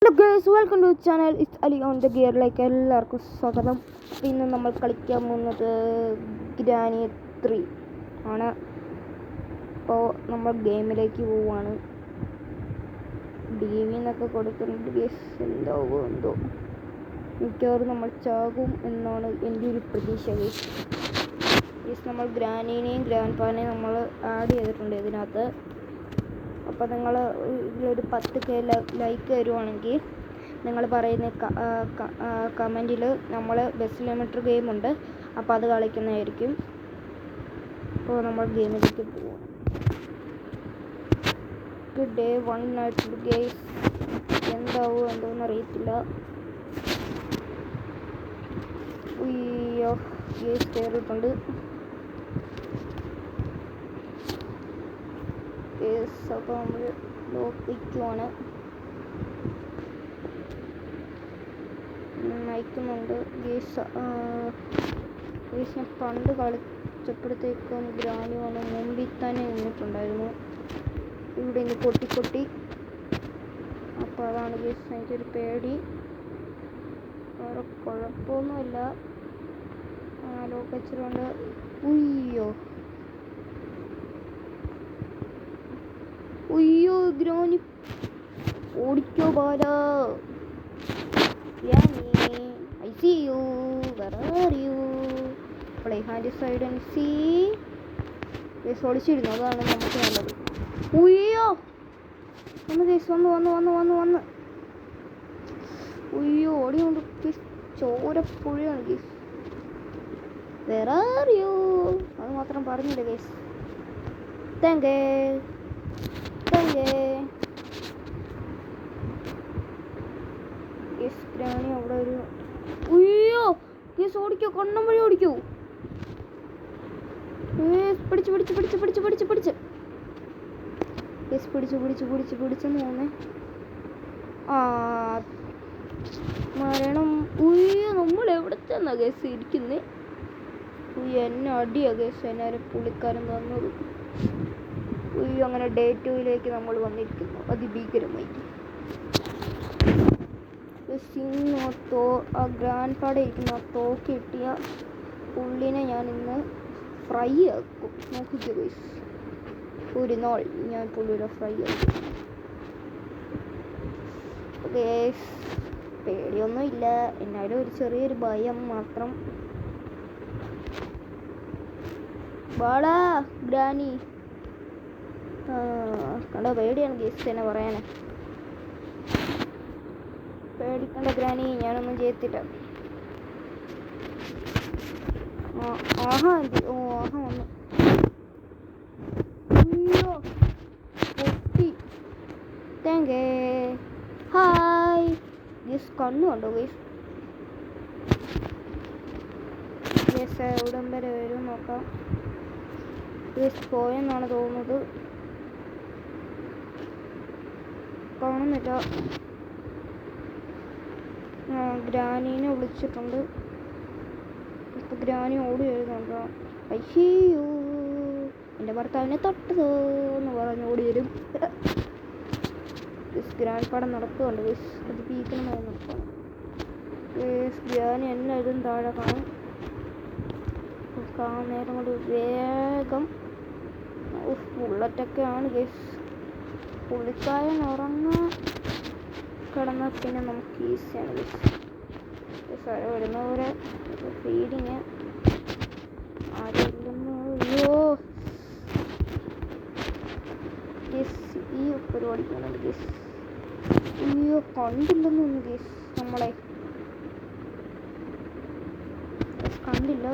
Hello guys, welcome to channel. It's Ali on the ഗിയറിലേക്ക് എല്ലാവർക്കും സ്വാഗതം. ഇന്ന് നമ്മൾ കളിക്കാൻ പോകുന്നത് ഗ്രാനി 3 ആണ്. അപ്പോൾ നമ്മൾ ഗെയിമിലേക്ക് പോവുകയാണ്. DV എന്നൊക്കെ കൊടുക്കുന്നുണ്ട് ഗൈസ്. എന്താവോ എന്തോ, മിക്കവാറും നമ്മൾ ചാകും എന്നാണ് എൻ്റെ ഒരു പ്രതീക്ഷ ഗൈസ്. നമ്മൾ ഗ്രാനീനെയും ഗ്രാൻഡ്പാനെയും നമ്മൾ ആഡ് ചെയ്തിട്ടുണ്ട് ഇതിനകത്ത്. അപ്പോൾ നിങ്ങൾ ഇതിലൊരു 10K ലൈക്ക് തരുവാണെങ്കിൽ നിങ്ങൾ പറയുന്ന കമൻറ്റിൽ നമ്മൾ ബെസ്റ്റ് ലിമിറ്റർ ഗെയിമുണ്ട്, അപ്പോൾ അത് കളിക്കുന്നതായിരിക്കും. അപ്പോൾ നമ്മൾ ഗെയിമിലേക്ക് പോകും. ഡേ 1 ആയിട്ടുള്ള ഗെയിം എന്താവും എന്തോന്ന് അറിയത്തില്ല. ഗെയിം കയറിയിട്ടുണ്ട്. അപ്പോൾ നമ്മൾ ലോക്കിക്കുവാണ്, നയിക്കുന്നുണ്ട് ഗേസ്. ഞാൻ പണ്ട് കളിച്ചപ്പോഴത്തേക്കും ഗ്രാനി വന്ന് മുമ്പിൽ തന്നെ നിന്നിട്ടുണ്ടായിരുന്നു. ഇവിടെ നിന്ന് കൊട്ടി. അപ്പോൾ അതാണ് ഗേസ് എനിക്കൊരു പേടി. വേറെ കുഴപ്പമൊന്നുമില്ല. ലോക്കച്ചിട്ടുണ്ട്. ഉയ്യോ ഗ്രാനി ഓടിക്കോ ബാല. I see you. Where are you? Play hand side and see. ഒളിച്ചിരുന്നു, അതാണ് നമുക്ക് നല്ലത്. ഉയ്യോ വന്ന് കേസ് വന്ന് ഉയ്യോ ഓടിയുണ്ട്. ചോരപ്പുഴയാണ് കേസ്. Where are you? അത് മാത്രം പറഞ്ഞില്ല കേസ്. താങ്ക് ഗ്രാനി അവിടെ ഒരു ഉയ്യോ കേസ് ഓടിക്കോ, കണ്ണം വഴി ഓടിക്കൂ. പിടിച്ച് കേസ് പിടിച്ചെന്ന് തോന്നേ. മരണം. ഉയ്യോ നമ്മൾ എവിടെ ചെന്നാ കേസ് ഇരിക്കുന്നേ. എന്നെ അടിയാ കേസ് എന്നെ പുള്ളിക്കാരൻ തന്നത്. ഉയ്യോ അങ്ങനെ ഡേ 2 നമ്മൾ വന്നിരിക്കുന്നു അതിഭീകരമായി. ആ ഗ്രാൻഡ് പാടെ ഇരിക്കുന്ന തോക്ക് കിട്ടിയ പുള്ളിനെ ഞാൻ ഇന്ന് ഫ്രൈ ആക്കും. നോക്കിക്കോ ഗൈസ്, ഒരു നാൾ ഞാൻ പുള്ളിയുടെ ഫ്രൈ ആക്കും ഗൈസ്. പേടിയൊന്നും ഇല്ല, എന്നാലും ഒരു ചെറിയൊരു ഭയം മാത്രം. വാടാ ഗ്രാനി. കണ്ട പേടിയാണ് ഗൈസ് എന്നെ പറയാനെ. പേടിക്കണ്ട ഗ്രാനി, ഞാനൊന്നും ചെയ്യത്തില്ല. ആഹാ വന്നു. അയ്യോ പൊട്ടി. താങ്ക് ഹായ് ഗീസ്. കണ്ണു കണ്ടോ ഗീസ്? ഗീസ് എവിടം വരെ വരും നോക്കാം. ഗീസ് പോയെന്നാണ് തോന്നുന്നത്, കാണുന്നില്ല. ഗ്രാനീനെ വിളിച്ചിട്ടുണ്ട്. ഇപ്പം ഗ്രാനി ഓടി വരുന്നുണ്ടോ? അയ്യോ എൻ്റെ ഭർത്താവിനെ തൊട്ടതോ എന്ന് പറഞ്ഞ് ഓടി വരും. ഗ്രാൻഡ് പടം നടക്കുന്നുണ്ട്. അത് പീക്കണമായി നടക്കണം. ഗ്രാനി എന്നെ ഇതും താഴെ കാണും. നേരം കൊണ്ട് വേഗം ബുള്ളറ്റൊക്കെയാണ് ഗേസ്. പുള്ളിക്കാരൻ ഉറങ്ങാൻ കിടന്നാൽ പിന്നെ നമുക്ക് ഈസിയാണ് ഗേസ്. വരുന്നവരെ ഫീഡിങ് ആരെങ്കിലും. അയ്യോ ഗേസ് ഈ പരിപാടിക്കാണ് ഗേസ്. അയ്യോ കണ്ടില്ലെന്ന് തോന്നുന്നു ഗേസ്. നമ്മളെ കണ്ടില്ല.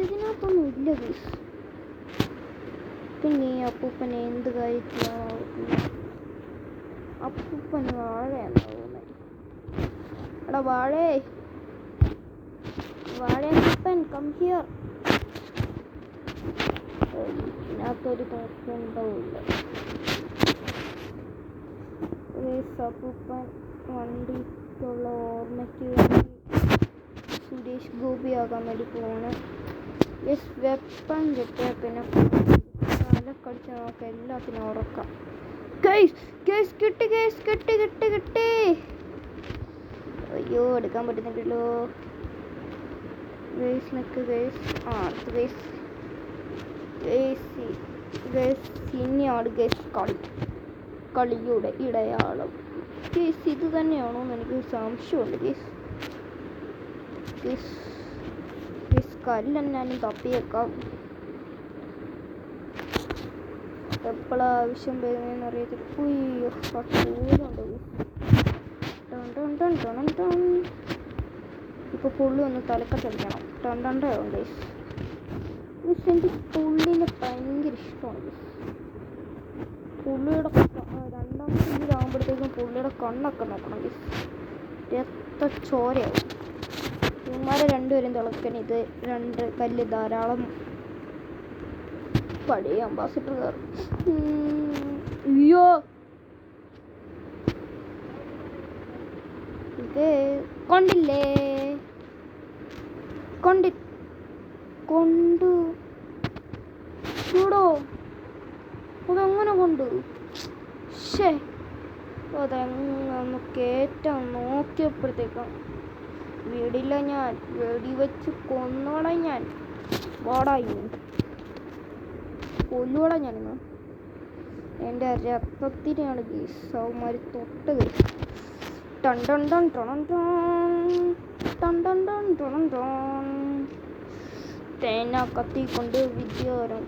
ഇതിനകത്തൊന്നും ഇല്ല ഗേസ്. പിന്നെ അപ്പൂപ്പനെ എന്ത് കാര്യത്തിലാണ് ഓർക്കുന്നത്? അപ്പൂപ്പന് വാഴയാണെന്ന് തോന്നുന്നത്. എടാ വാഴപ്പൻ കം ഹിയർ. ഇതിനകത്തൊരു തോക്കുണ്ടാവില്ല. അപ്പൂപ്പൻ വണ്ടിക്കുള്ള ഓർമ്മയ്ക്ക് വേണ്ടി സുരേഷ് ഗോപി ആകാൻ വേണ്ടി പോവാണ്. വെപ്പൺ കിട്ടിയ പിന്നെ ഹെഡൊക്കെ അടിച്ച് നമുക്ക് എല്ലാത്തിനും ഉറക്കാം. കേസ് കിട്ടി. അയ്യോ എടുക്കാൻ പറ്റുന്നില്ലല്ലോ ഗേസ്. നിൽക്ക് ഗേസ്. അടുത്ത് ഗേസ് ഇനിയാണ് ഗേസ് കളിയുടെ ഇടയാളം. ഗേസ് ഇത് തന്നെയാണോ എന്ന് എനിക്ക് സംശയമുണ്ട് ഗേസ്. കല്ലെന്നാലും തപ്പിയേക്കാം. എപ്പോഴാ ആവശ്യം വരുന്നതെന്ന് അറിയത്തില്ല. ഉയ്യോ കട്ടൂലുണ്ട്. ഇപ്പോൾ പുള്ളി ഒന്ന് തലക്കട്ടടിക്കണം. ഗേസ്. എനിക്ക് പുള്ളിനെ ഭയങ്കര ഇഷ്ടമാണ്. പുള്ളിയുടെ രണ്ടാമത്തെ ഇതിലാകുമ്പോഴത്തേക്കും പുള്ളിയുടെ കണ്ണൊക്കെ നോക്കണം ഗേസ്. രക്തച്ചോരയാവും. ഇവന്മാരെ രണ്ടുപേരും തിളക്കാൻ ഇത് 2 കല്ല് ധാരാളം. പഴയ അംബാസിഡർ അയ്യോ ഇത് കൊണ്ടില്ലേ കൊണ്ടു ചൂടോ അതെങ്ങനെ കൊണ്ട് അതെങ്ങൊന്ന് കേറ്റാൻ നോക്കിയപ്പോഴത്തേക്കും വീടില്ല. ഞാൻ വെടിവെച്ച് കൊന്നോളാം. ഞാൻ വാടായി കൊല്ലുവോടാ ഞാനിന്ന്. എൻ്റെ രക്തത്തിനെയാണ് ഗീസ് അവന്മാർ തൊട്ടത്. തേന കത്തി കൊണ്ട് വിദ്യാരം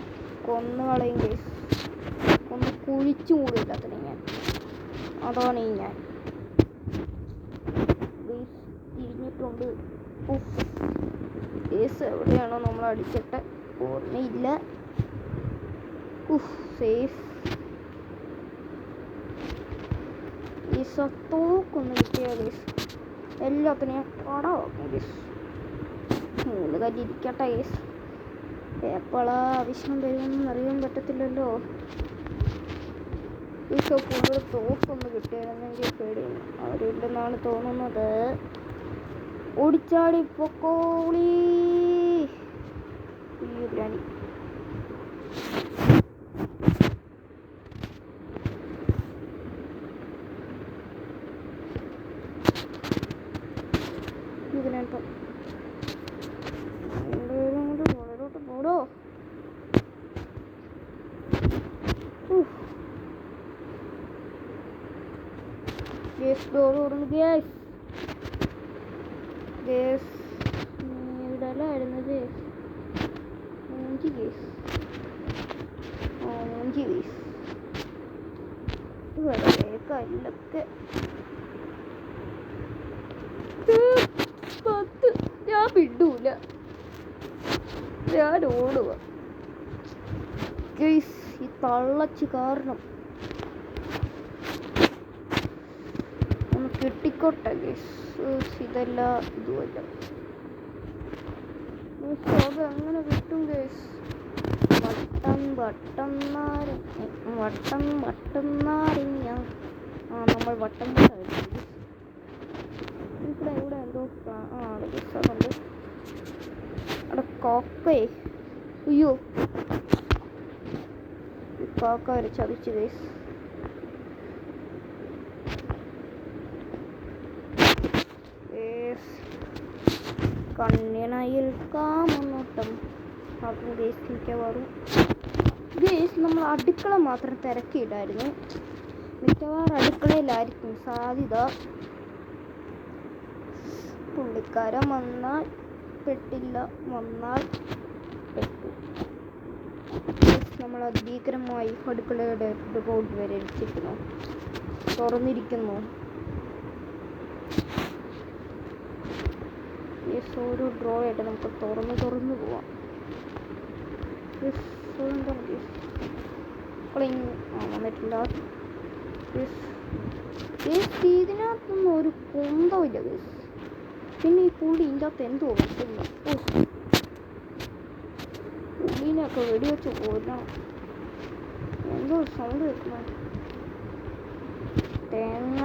കൊന്നുകളയും ഗീസ്. ഒന്ന് കുഴിച്ചു മൂടില്ലാത്തന്നെ ഞാൻ. അതാണ് ഞാൻ തിരിഞ്ഞിട്ടുണ്ട്. ഗീസ് എവിടെയാണോ നമ്മൾ അടിച്ചിട്ട് ഓർമ്മയില്ല. സേഫ്. ഈ സത്തോക്കൊന്ന് കിട്ടിയാൽ ഗേസ് എല്ലാത്തിനെയും കടവാക്കും ഗേസ്. 3 കല്ലിരിക്കട്ടെ ഗേസ്. എപ്പോഴാ ആവശ്യം വരുമെന്ന് അറിയാൻ പറ്റത്തില്ലല്ലോ. ഈ ഷോപ്പുള്ള തോക്കൊന്ന് കിട്ടിയായിരുന്നെങ്കിൽ പേടിയാണ്. അവരില്ലെന്നാണ് തോന്നുന്നത്. ഓടിച്ചാടി പൊക്കോളി. ഈ ഗ്രാനി ഇതിനകത്ത് മുകളിലോട്ട് പോടോ. ഡോർ ഓടുന്നു ഗ്യാസ്. ഇവിടെല്ലായിരുന്നു ഗ്യാസ്. വെറുതെ കല്ലൊക്കെ 10 ഞാൻ വിടൂല. ഞാൻ ഓടുക ഗൈസ്. ഈ തള്ളച്ച് കാരണം ഒന്ന് കെട്ടിക്കോട്ടെ ഗൈസ്. ഇതല്ല ഇതുമല്ല. അതെങ്ങനെ കിട്ടും ഗൈസ്. വട്ടം നാരങ്ങ. നമ്മൾ വട്ടം ഇവിടെ എന്തോ അതുണ്ട്. അവിടെ കാക്കയെ അയ്യോ കാക്ക വരെ ചതിച്ചു ഗൈസ്. കണ്ണിണയിൽ കാമനോട്ടം അതും ഗൈസ് മിക്കവാറും ഗൈസ് നമ്മൾ അടുക്കള മാത്രം തിരക്കിയിട്ടായിരുന്നു. മിക്കവാറും അടുക്കളയിലായിരിക്കും സാധ്യത. പുള്ളിക്കാരൻ വന്നാൽ പെട്ടില്ല, വന്നാൽ പെട്ടു. നമ്മൾ ഭീകരമായി അടുക്കളയുടെ ബോർഡ് വരെ വെച്ചിരിക്കുന്നു. തുറന്നിരിക്കുന്നു. ഓരോ ഡ്രോ ആയിട്ട് നമുക്ക് തുറന്നു പോവാം. വന്നിട്ടില്ല. ഇതിനകത്തൊന്നും ഒരു കുന്തമില്ല ഗൈസ്. പിന്നെ ഈ പുള്ളി ഇതിൻ്റെ അകത്ത് എന്തോ വെക്കുന്നു. പുള്ളീനെയൊക്കെ വെടിവെച്ച് കൊല്ലണം. എന്തോ സൗണ്ട് വെക്കണം. തേങ്ങ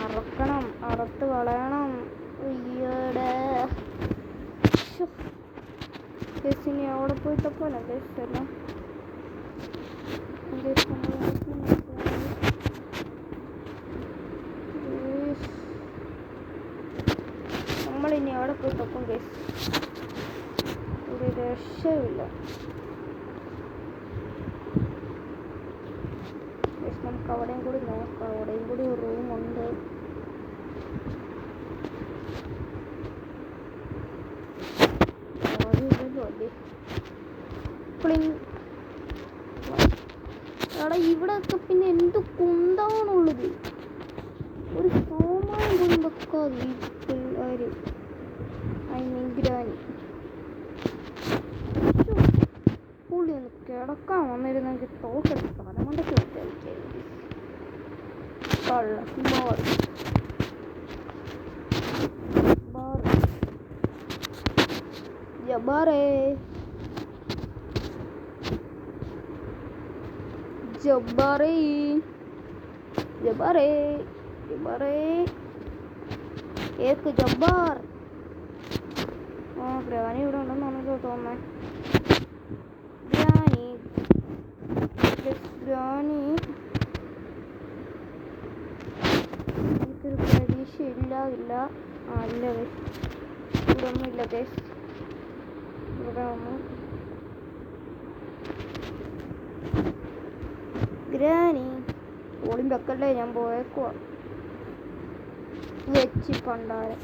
അറക്കണം, അറുത്ത് കളയണം. ഇനി അവിടെ പോയിട്ട് പോലെ എല്ലാം നമ്മളിനി അവിടെ പോയിട്ടൊപ്പം ഗൈസ് ഒരു രക്ഷയില്ല. നമുക്ക് അവിടെയും കൂടി നോക്കാം. അവിടെയും കൂടി ഒരു റൂമുണ്ട്. എടാ ഇവിടെ ഒക്കെ പിന്നെ എന്ത് കുന്താണുള്ളത്. ഒരു സോമാനം പോലും വെക്കാതെ ഈ പിള്ളേര്. ഐ മീൻ ഗ്രാനി പുള്ളി ഒന്ന് കിടക്കാൻ വന്നിരുന്നെങ്കിൽ തോക്കെടുത്ത് തലമണ്ടയ്ക്ക് വെച്ചായിരിക്കും. ജബ്ബാറേ ജബ്ബാറേ ജബ്ബാറേ ജബ്ബാറേ ഏക്ക് ജബ്ബാർ. ഗ്രാനി ഇവിടെ ഉണ്ടെന്നാണ് തോന്നുന്നത്. ഗ്രാനി എനിക്കൊരു പ്രതീക്ഷ ഇല്ല. അല്ല ഇവിടെ ഒന്നുമില്ല ഗൈസ്. ഇവിടെ ഒന്നും ഗ്രാനി ഓളിയും വെക്കല്ലേ, ഞാൻ പോയേക്കുവാ. വെച്ച് പണ്ടാരം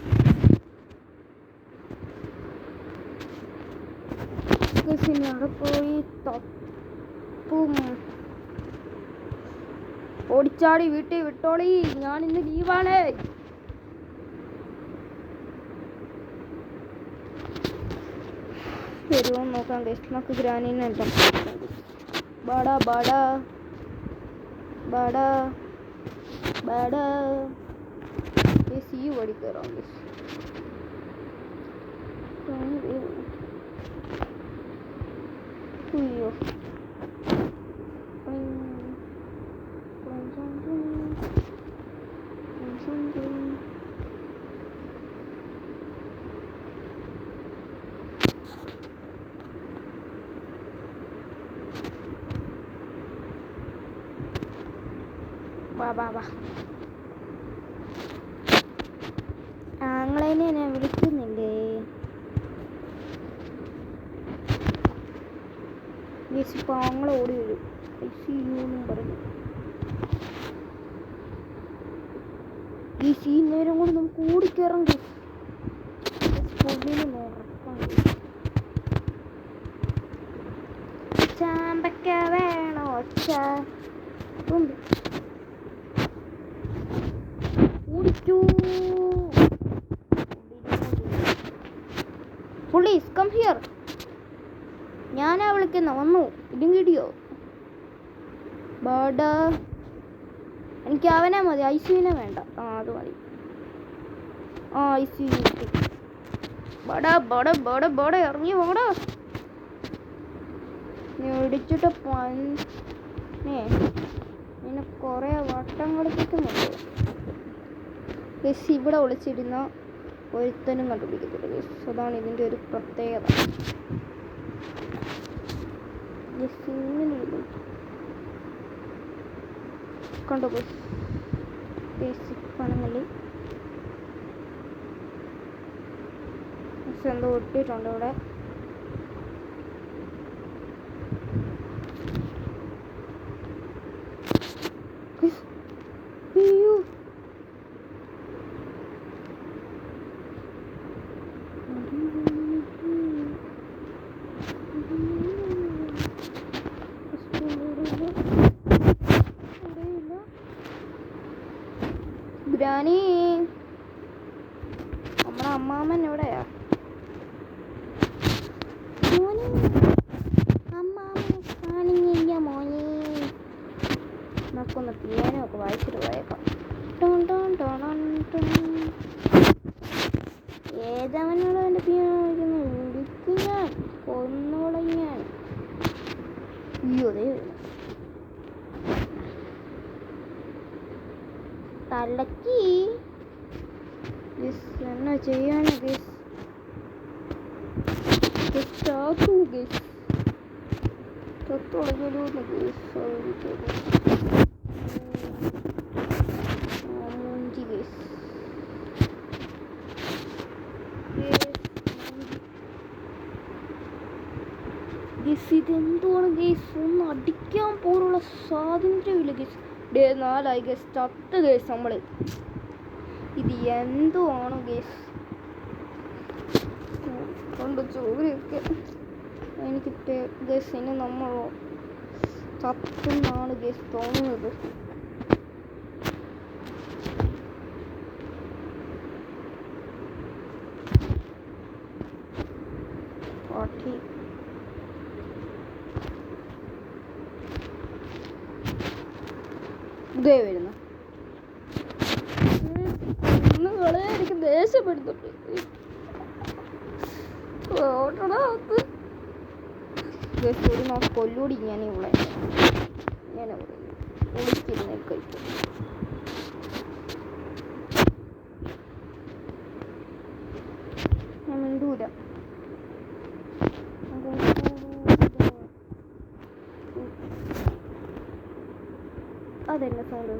അവിടെ പോയി തപ്പും. ഓടിച്ചാടി വീട്ടിൽ വിട്ടോളി, ഞാൻ ഇന്ന് ലീവാണ്. വരുമോ നോക്കാം ഗൈസ്. നമുക്ക് ഗ്രാനീനെ ബാടാ ബാടാ ബാടാ ബാടാ സീ ഓടിക്കയറാം ഗൈസ്. അയ്യോ വാ ആങ്ങളേനെ ഞാൻ വിളിക്കുന്നില്ലേ. ഇപ്പം ആങ്ങളെ ഓടി വരും. ഐസിയുന്നും പറഞ്ഞു ഈ സീൻ നേരം കൊണ്ട് നമുക്ക് ഓടിക്കയറാം. ചാമ്പക്ക വേണോ Police, come here. ഞാനാ വിളിക്കുന്ന, വന്നു. ഇതും കിട്ടിയോ? ബാഡ എനിക്ക് അവനെ മതി, ഐസിയുവിനെ വേണ്ട. അത് മതി. ഐസിയു കിട്ടി. ബട ഇറങ്ങി പോടാ. നീ ഇടിച്ചിട്ട് നിന്നെ കുറെ വട്ടം കളിപ്പിക്കുന്നുണ്ട്. ഇവിടെ വിളിച്ചിരുന്ന ഒരുത്തനും കണ്ടുപിടിക്കത്തില്ല. അതാണ് ഇതിൻ്റെ ഒരു പ്രത്യേകത. കണ്ടോ ബേസിക് പണങ്ങളിൽ എന്തോ ഒട്ടിട്ടുണ്ട് ഇവിടെ. അയ്യോ ഗ്രാനി, നമ്മളെ അമ്മാമ്മൻ എവിടെയാ? മോനെ അമ്മാമ്മനെ കാണില്ല മോനെ. നമുക്കൊന്ന് പിയാനോ ഒക്കെ വായിച്ചിട്ട് പോയേക്കാം. ഏതവനാണ് അവൻ്റെ പിയാനോ വായിക്കുന്നത്? വിളിക്കും ഞാൻ, കൊന്നോളം ഞാൻ. അയ്യോ അതേ തലക്കി എന്നാ ചെയ്യാനാ ഗൈസ്? ചാത്തു ഗൈസ് ചത്തുടങ്ങലോ ഗൈസ് മൂഞ്ചി ഗൈസ് ഇതെന്തുവാണ് ഗൈസ് ഒന്ന് അടിക്കാൻ പോലുള്ള സ്വാതന്ത്ര്യമില്ല ഗൈസ് 4 ഗൈസ് ചത്ത് ഗൈസ് നമ്മള് ഇത് എന്തുവാണ് ഗൈസ് കൊണ്ട് ചോരയൊക്കെ എനിക്ക് ഗൈസ് ഇനി നമ്മൾ ചത്തുന്നാണ് ഗൈസ് തോന്നുന്നത് പാട്ടി ഇതേ വരുന്നു എനിക്ക് ദേഷ്യപ്പെടുന്നുണ്ട് ഒരു മാസം കൊല്ലൂടി ഇങ്ങനെ ഉള്ള ഇങ്ങനെ ഒളിച്ചിരുന്ന് കഴിക്കും ഞാൻ മിണ്ടൂല അതെന്നെ sound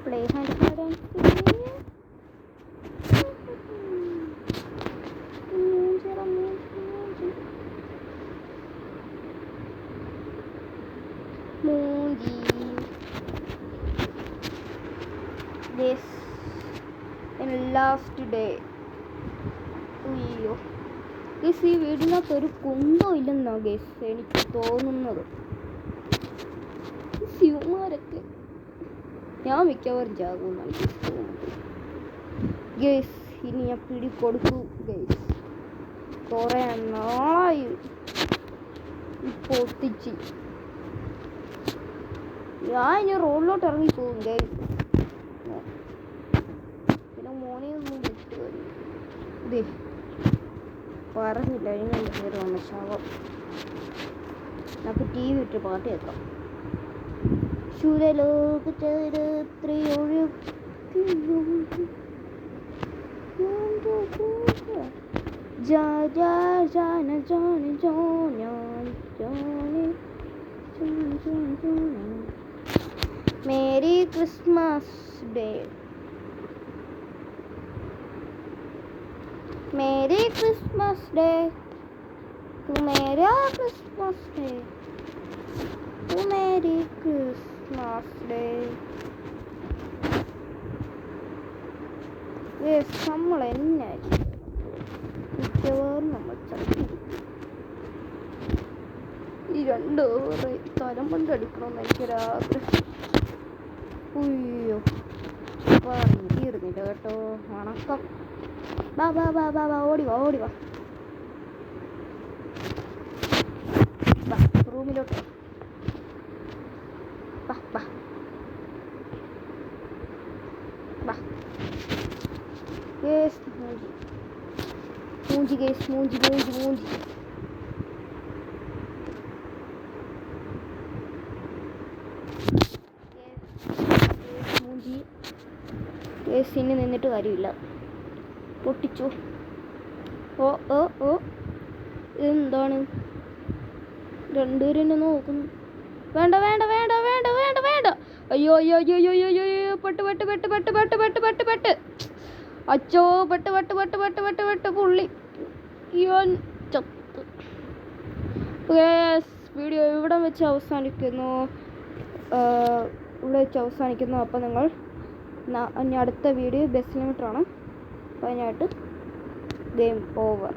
play hide and seek മൂഞ്ചി this in last day അയ്യോ ഗൈസ് ഈ വീടിനകത്ത് ഒരു കുന്തോ ഇല്ലെന്നോ ഗൈസ് എനിക്ക് തോന്നുന്നത് ശിവമാരൊക്കെ ഞാൻ മിക്കവാറും ചാകുമെന്നാണ് തോന്നുന്നത് ഗൈസ് ഇനി ഞാൻ പിടി കൊടുക്കൂ ഗൈസ് കുറേ നാളായി പൊട്ടിച്ച് ഞാൻ ഇനി റോഡിലോട്ട് ഇറങ്ങി പോകും ഗൈസ് പിന്നെ മോനെ ഒന്നും വിട്ട് വരും ഇതേ പറഞ്ഞില്ല ഇനി കയറി വന്ന ശവം നമുക്ക് ടി വി ഇട്ട് പാട്ട് കേൾക്കാം ശൂരലോക ചരിത്രയൊഴു merry Christmas day Merry Christmas Day to Merry Christmas Day to Merry Christmas Day. Yes, നമ്മൾ എന്നായിരിക്കും മിക്കവാറും നമ്മൾ ചത്തിരിക്കും ഈ 2 തലം കൊണ്ട് അടിക്കണമെന്ന് എനിക്കൊരാഗ്രഹം ഉയ്യോ പറഞ്ഞിരുന്നില്ല കേട്ടോ വണക്കം വാ വാ വാ വാ വാ ഓടി വാ ഓടി വാ വാ റൂമിലോട്ട് വാ വാ വാ യെസ് മൂഞ്ചി ഗേസ് മൂഞ്ചി മൂഞ്ചി മൂഞ്ചി മൂഞ്ചി യെസ് ഇനി നിന്നിട്ട് കാര്യമില്ല പൊട്ടിച്ചു ഓ ഓ ഓ എന്താണ് രണ്ടുപേരും എന്നെ നോക്കുന്നു വേണ്ട വേണ്ട വേണ്ട വേണ്ട വേണ്ട വേണ്ട അയ്യോ അയ്യോ അയ്യോ അയ്യോ അയ്യോ അയ്യോ പെട്ട് പെട്ട് പെട്ട് പെട്ട് പെട്ട് പെട്ട് പെട്ട് പെട്ട് അച്ചോ പെട്ട് പെട്ട് പെട്ട് പെട്ട് പെട്ട് പെട്ട് പുള്ളി ഇവൻ ചത്ത് വീഡിയോ ഇവിടെ വെച്ച് അവസാനിക്കുന്നു അപ്പോൾ നിങ്ങൾ ഇനി അടുത്ത വീഡിയോ ബസ് ലിമിറ്ററാണ് അതിനായിട്ട് ഗെയിം ഓവർ.